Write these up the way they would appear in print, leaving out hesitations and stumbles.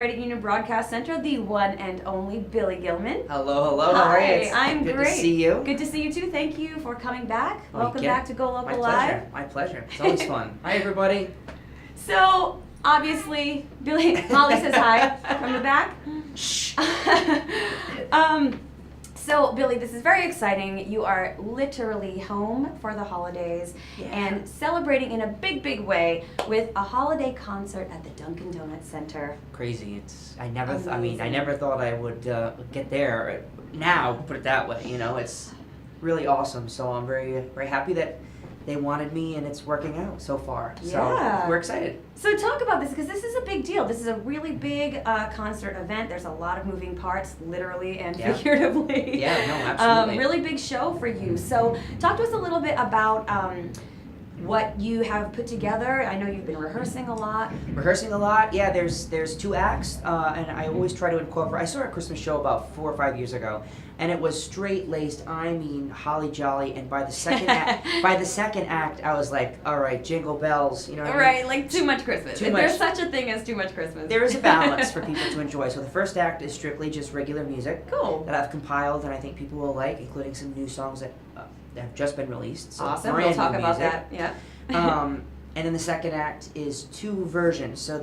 Credit Union Broadcast Center, the one and only Billy Gilman. Hello, hello. How are you? Hi, I'm good great. Good to see you. Good to see you too. Thank you for coming back. Oh, Welcome back to GoLocal My Live. pleasure. My pleasure. It's always fun. Hi, everybody. So, obviously, Molly says hi from the back. Shh. So, Billy, this is very exciting. You are literally home for the holidays and celebrating in a big, big way with a holiday concert at the Dunkin' Donuts Center. Crazy. I never thought I would get there. Now, put it that way. You know, it's really awesome. So I'm very, very happy that they wanted me, and it's working out so far. Yeah. So we're excited. So talk about this, because this is a big deal. This is a really big concert event. There's a lot of moving parts, literally and figuratively. Yeah, no, absolutely. Really big show for you. So talk to us a little bit about what you have put together. I know you've been rehearsing a lot. Yeah. There's two acts, and I always try to incorporate. I saw a Christmas show about 4 or 5 years ago, and it was straight laced. I mean, holly jolly. And by the second act, I was like, all right, jingle bells. You know what I mean? Right, like too much Christmas. Too much. There's such a thing as too much Christmas. There is a balance for people to enjoy. So the first act is strictly just regular music. Cool. That I've compiled, and I think people will like, including some new songs that have just been released. So awesome. We'll talk about that. Yeah. And then the second act is two versions. So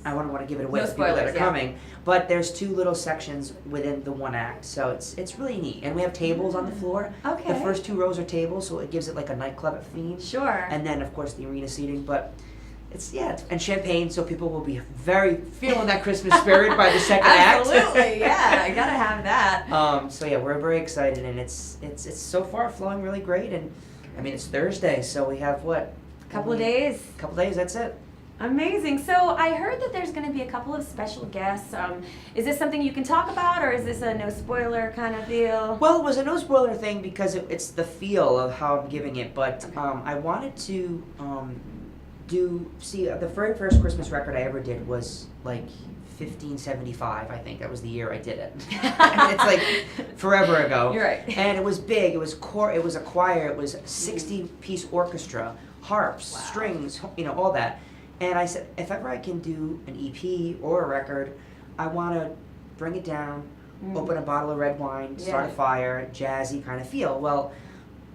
I wouldn't want to give it away No to people that spoilers, are coming, but there's two little sections within the one act. So it's really neat. And we have tables on the floor. Okay. The first 2 rows are tables, so it gives it like a nightclub theme. Sure. And then of course the arena seating, but and champagne, so people will be very feeling that Christmas spirit by the second act. Absolutely, yeah, I gotta have that. So yeah, we're very excited, and it's so far flowing really great. And I mean, it's Thursday, so we have what? Couple of days. That's it. Amazing. So I heard that there's going to be a couple of special guests. Is this something you can talk about, or is this a no spoiler kind of deal? Well, it was a no spoiler thing because it's the feel of how I'm giving it, but I wanted to the very first Christmas record I ever did was like 1575, I think. That was the year I did it. It's like forever ago. You're right. And it was big. It was a choir. It was a 60-piece orchestra, harps, strings, all that. And I said, if ever I can do an EP or a record, I want to bring it down, open a bottle of red wine, start a fire, jazzy kind of feel. Well,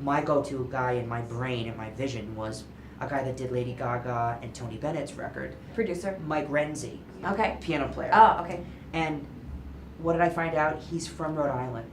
my go-to guy in my brain and my vision was a guy that did Lady Gaga and Tony Bennett's record. Producer? Mike Renzi. Okay. Piano player. Oh, okay. And what did I find out? He's from Rhode Island.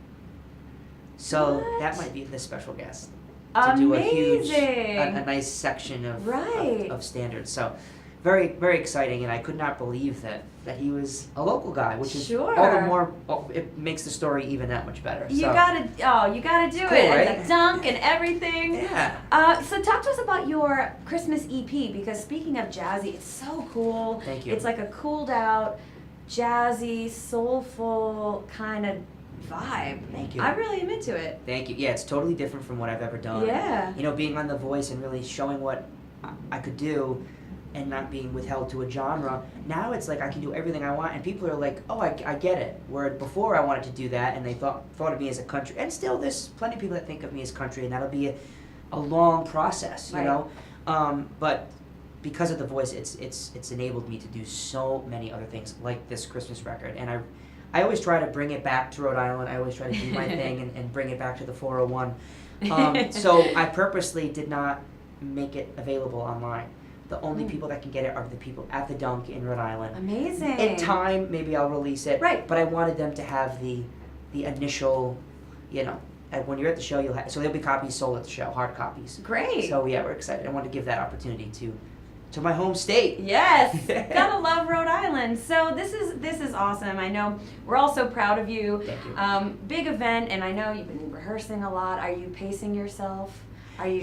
So that might be the special guest. To do a huge, a nice section of standards. So very, very exciting, and I could not believe that he was a local guy, which is all the more, it makes the story even that much better. You gotta do cool, it, right? and the dunk and everything. Yeah. So talk to us about your Christmas EP, because speaking of jazzy, it's so cool. Thank you. It's like a cooled out, jazzy, soulful kind of vibe. Thank you. I really am into it. Thank you. Yeah, it's totally different from what I've ever done. Yeah. Being on The Voice and really showing what I could do and not being withheld to a genre. Now it's like I can do everything I want, and people are like, oh, I get it. Where before I wanted to do that, and they thought of me as a country. And still, there's plenty of people that think of me as country, and that'll be a long process, you know? But because of The Voice, it's enabled me to do so many other things, like this Christmas record. And I always try to bring it back to Rhode Island. I always try to do my thing and bring it back to the 401. So I purposely did not make it available online. The only people that can get it are the people at the Dunk in Rhode Island. Amazing. In time, maybe I'll release it. Right. But I wanted them to have the initial, when you're at the show, so there'll be copies sold at the show, hard copies. Great. So yeah, we're excited. I want to give that opportunity to my home state. Yes, gotta love Rhode Island. So this is awesome. I know we're all so proud of you. Thank you. Big event, and I know you've been rehearsing a lot. Are you pacing yourself? Are you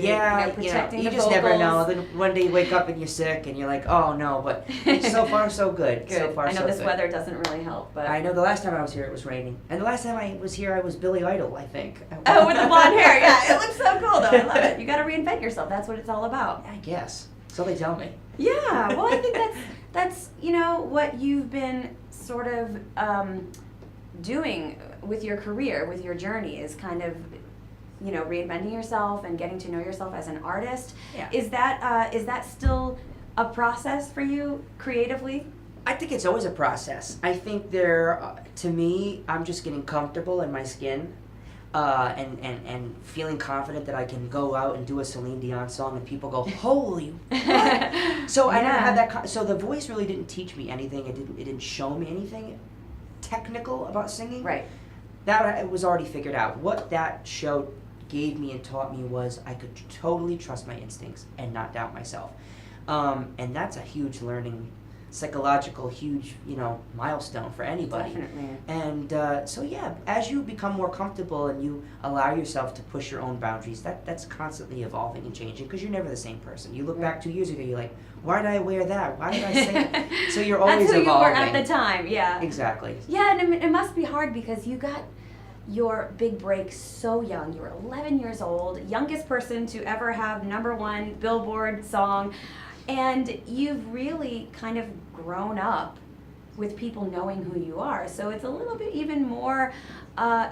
protecting you the just vocals? never know. Then one day you wake up and you're sick, and you're like, oh no. But so far so good. Good. So far I know so this good. weather doesn't really help, but I know the last time I was here it was raining, and the last time I was here I was Billy Idol, I think. Oh, with the blonde hair, yeah, it looks so cool though. I love it. You got to reinvent yourself. That's what it's all about. I guess. So they tell me. Yeah. Well, I think that's what you've been sort of doing with your career, with your journey, is kind of reinventing yourself and getting to know yourself as an artist. Yeah. Is that still a process for you creatively? I think it's always a process. I think to me, I'm just getting comfortable in my skin, and feeling confident that I can go out and do a Celine Dion song and people go, holy, what? So I never had that. So the voice really didn't teach me anything. It didn't show me anything technical about singing. Right. That it was already figured out. What that show gave me and taught me was I could totally trust my instincts and not doubt myself. And that's a huge learning, psychological, huge, milestone for anybody. Definitely. And so yeah, as you become more comfortable and you allow yourself to push your own boundaries, that's constantly evolving and changing because you're never the same person. You look back 2 years ago, you're like, why did I wear that? Why did I say that? So you're always That's who evolving. you were at the time, yeah. Exactly. Yeah, and it must be hard because you got your big break so young. You were 11 years old, youngest person to ever have #1 Billboard song, and you've really kind of grown up with people knowing who you are. So it's a little bit even more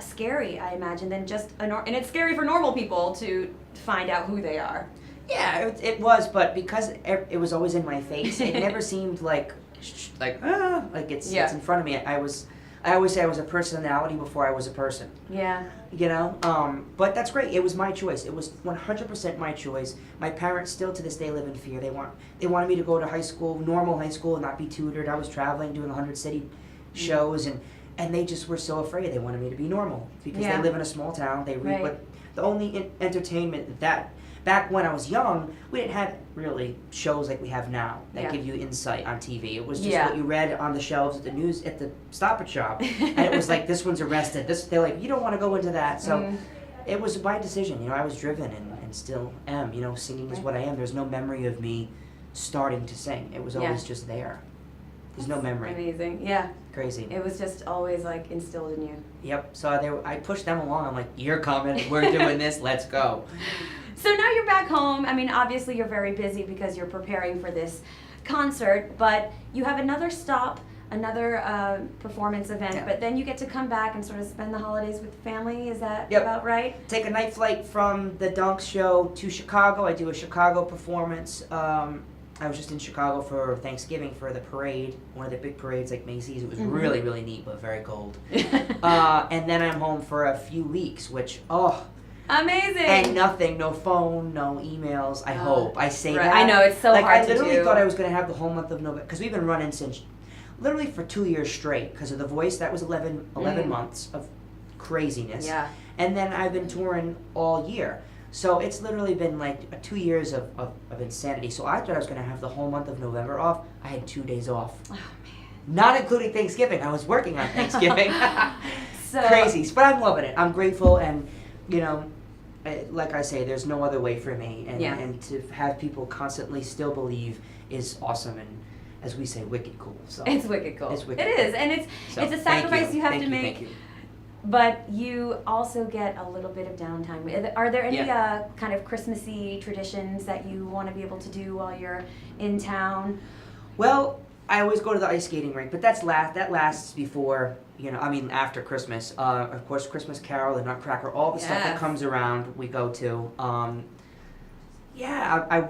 scary, I imagine, than just and it's scary for normal people to find out who they are. Yeah, it was, but because it was always in my face, it never seemed like it's in front of me. I always say I was a personality before I was a person. Yeah. But that's great. It was my choice. It was 100% my choice. My parents still to this day live in fear. They wanted me to go to high school, normal high school, and not be tutored. I was traveling, doing 100 city shows, and they just were so afraid. They wanted me to be normal because they live in a small town. They read what the only entertainment that back when I was young, we didn't have really shows like we have now that give you insight on TV. It was just what you read on the shelves at the Stop and Shop, and it was like this one's arrested. They're like, you don't want to go into that. So it was my decision. I was driven and still am. Singing is what I am. There's no memory of me starting to sing. It was always just there. There's no memory. Amazing. Yeah. Crazy. It was just always like instilled in you. Yep. So I pushed them along. I'm like, you're coming. We're doing this. Let's go. So now you're back home. I mean, obviously you're very busy because you're preparing for this concert, but you have another stop, another performance event, but then you get to come back and sort of spend the holidays with the family. Is that about right? Take a night flight from the Dunk show to Chicago. I do a Chicago performance. I was just in Chicago for Thanksgiving for the parade, one of the big parades like Macy's. It was really, really neat, but very cold. And then I'm home for a few weeks, which, amazing. And nothing, no phone, no emails. I hope. I say that. I know, it's so hard to do. I literally thought I was going to have the whole month of November, because we've been running since, literally for 2 years straight, because of The Voice. That was 11 months of craziness. Yeah. And then I've been touring all year. So it's literally been like 2 years of insanity. So I thought I was going to have the whole month of November off. I had 2 days off. Oh, man. Not including Thanksgiving. I was working on Thanksgiving. So Crazy. But I'm loving it. I'm grateful, and, like I say, there's no other way for me. And to have people constantly still believe is awesome, and, as we say, wicked cool. So it's wicked cool. It's wicked It cool. is, and it's a sacrifice you have to make. Thank you. But you also get a little bit of downtime. Are there any kind of Christmassy traditions that you want to be able to do while you're in town? Well, I always go to the ice skating rink, but that lasts before, after Christmas. Of course, Christmas Carol, the Nutcracker, all the stuff that comes around, we go to. I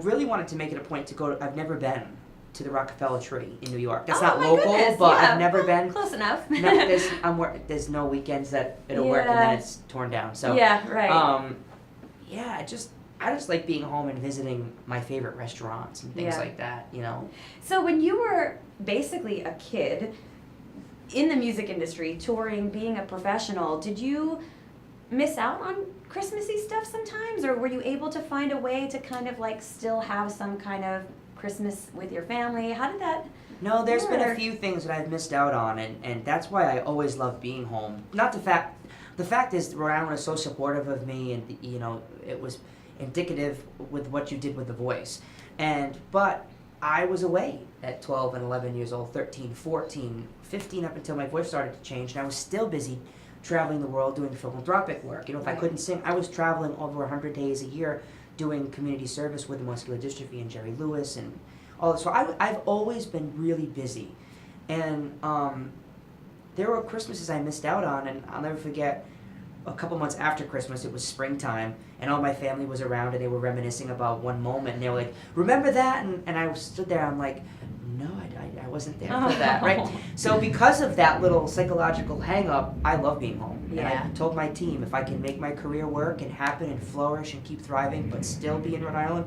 really wanted to make it a point to go. I've never been to the Rockefeller Tree in New York. That's not local, goodness. but I've never been. Close enough. There's no weekends that it'll work, and then it's torn down. So right. I just like being home and visiting my favorite restaurants and things like that. So when you were basically a kid in the music industry, touring, being a professional, did you miss out on Christmassy stuff sometimes, or were you able to find a way to kind of like still have some kind of Christmas with your family? How did that No, there's been a work? few things that I've missed out on, and that's why I always love being home. Not the fact is Rhode Island was so supportive of me, and it was indicative with what you did with The Voice. But I was away at 12 and 11 years old, 13, 14, 15, up until my voice started to change, and I was still busy traveling the world doing philanthropic work. If I couldn't sing, I was traveling over 100 days a year doing community service with muscular dystrophy and Jerry Lewis and all this. So I've always been really busy. And there were Christmases I missed out on, and I'll never forget a couple months after Christmas, it was springtime, and all my family was around, and they were reminiscing about one moment, and they were like, remember that? And I stood there, I'm like, no, I wasn't there for that, right? So because of that little psychological hang up, I love being home. Yeah. And I told my team, if I can make my career work and happen and flourish and keep thriving, but still be in Rhode Island,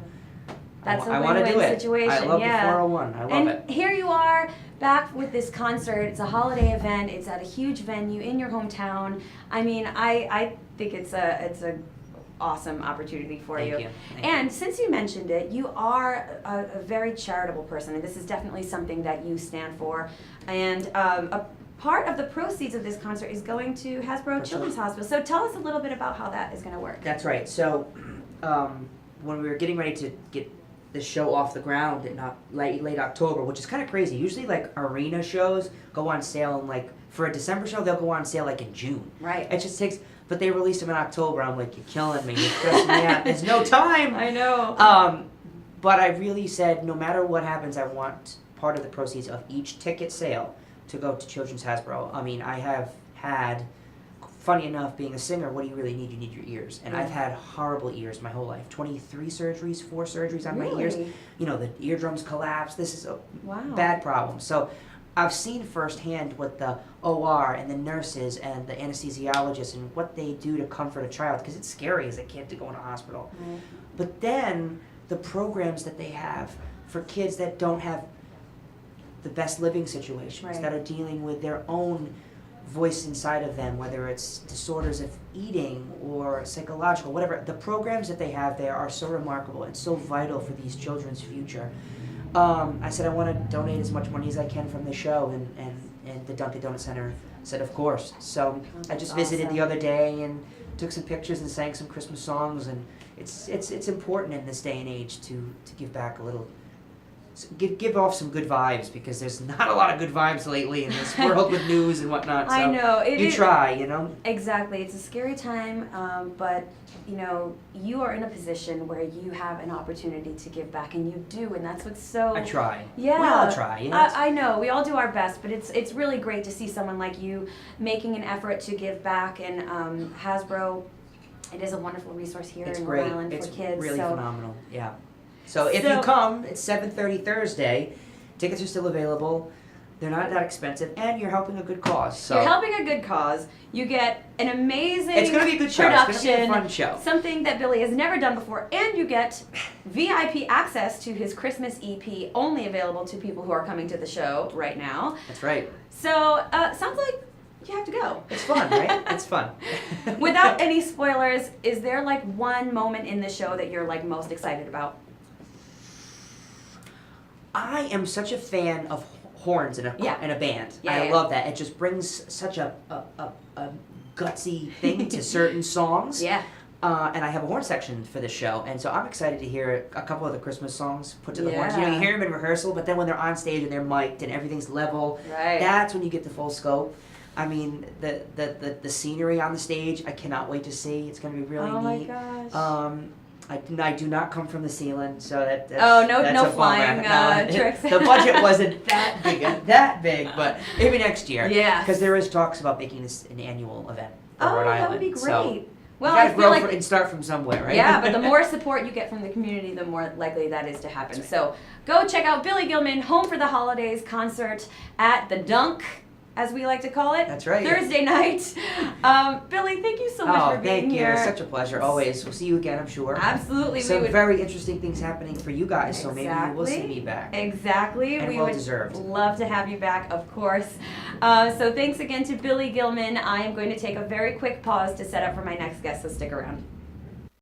That's I a want to do win-win it. situation. I love yeah. the 401. I love and it. here you are back with this concert. It's a holiday event. It's at a huge venue in your hometown. I mean, I think it's a awesome opportunity for Thank you. you. Thank And since you mentioned it, you are a very charitable person, and this is definitely something that you stand for. And a part of the proceeds of this concert is going to Hasbro Children's Hospital. So tell us a little bit about how that is going to work. That's right. So when we were getting ready to get the show off the ground in late October, which is kind of crazy. Usually, like, arena shows go on sale in, like, for a December show, they'll go on sale, like, in June. Right. It just takes, but they released them in October. I'm like, you're killing me. You're stressing me out. There's no time. I know. But I really said, no matter what happens, I want part of the proceeds of each ticket sale to go to Children's Hasbro. I mean, I have had, funny enough, being a singer, what do you really need? You need your ears. And I've had horrible ears my whole life. 23 surgeries, 4 surgeries on my ears. You know, the eardrums collapse. This is a bad problem. So I've seen firsthand what the OR and the nurses and the anesthesiologists and what they do to comfort a child, because it's scary as a kid to go in a hospital. Right. But then the programs that they have for kids that don't have the best living situations, that are dealing with their own voice inside of them, whether it's disorders of eating or psychological, whatever. The programs that they have there are so remarkable and so vital for these children's future. I said I want to donate as much money as I can from the show, and the Dunkin' Donut Center said, of course. So I just visited the other day and took some pictures and sang some Christmas songs, and it's important in this day and age to give back a little. Give off some good vibes, because there's not a lot of good vibes lately in this world with news and whatnot. So I know. try, you know. Exactly. It's a scary time, but you know, you are in a position where you have an opportunity to give back, and you do, and that's what's so. I try. Yeah. We all try. You know? I know. We all do our best, but it's really great to see someone like you making an effort to give back, and Hasbro. It is a wonderful resource here in Rhode Island for kids. It's really phenomenal. Yeah. So if you come, it's 7:30 Thursday. Tickets are still available. They're not that expensive, and you're helping a good cause. So you're helping a good cause. You get an amazing it's going to be a good show. production, it's going to be a fun show. Something that Billy has never done before, and you get VIP access to his Christmas EP, only available to people who are coming to the show right now. That's right. So sounds like you have to go. It's fun, right? It's fun. Without any spoilers, is there like one moment in the show that you're like most excited about? I am such a fan of horns in a band. I love that. It just brings such a gutsy thing to certain songs. Yeah. And I have a horn section for the show, and so I'm excited to hear a couple of the Christmas songs put to the horns. You know, you hear them in rehearsal, but then when they're on stage and they're mic'd and everything's level, that's when you get the full scope. I mean, the scenery on the stage, I cannot wait to see. It's going to be really neat. Oh my gosh. I do not come from the ceiling, so that's no a flying tricks. The budget wasn't that big, but maybe next year. Yeah. Because there is talks about making this an annual event for Rhode Island. That would be great. So well, you I gotta feel grow like and start from somewhere, right? Yeah, but the more support you get from the community, the more likely that is to happen. So go check out Billy Gilman Home for the Holidays concert at the Dunk, as we like to call it. That's right. Thursday night. Billy, thank you so much for being here. It's such a pleasure. Always. We'll see you again, I'm sure. Absolutely. Some very interesting things happening for you guys, so maybe you will see me back. Exactly. And we well would deserved. love to have you back, of course. So thanks again to Billy Gilman. I am going to take a very quick pause to set up for my next guest, so stick around.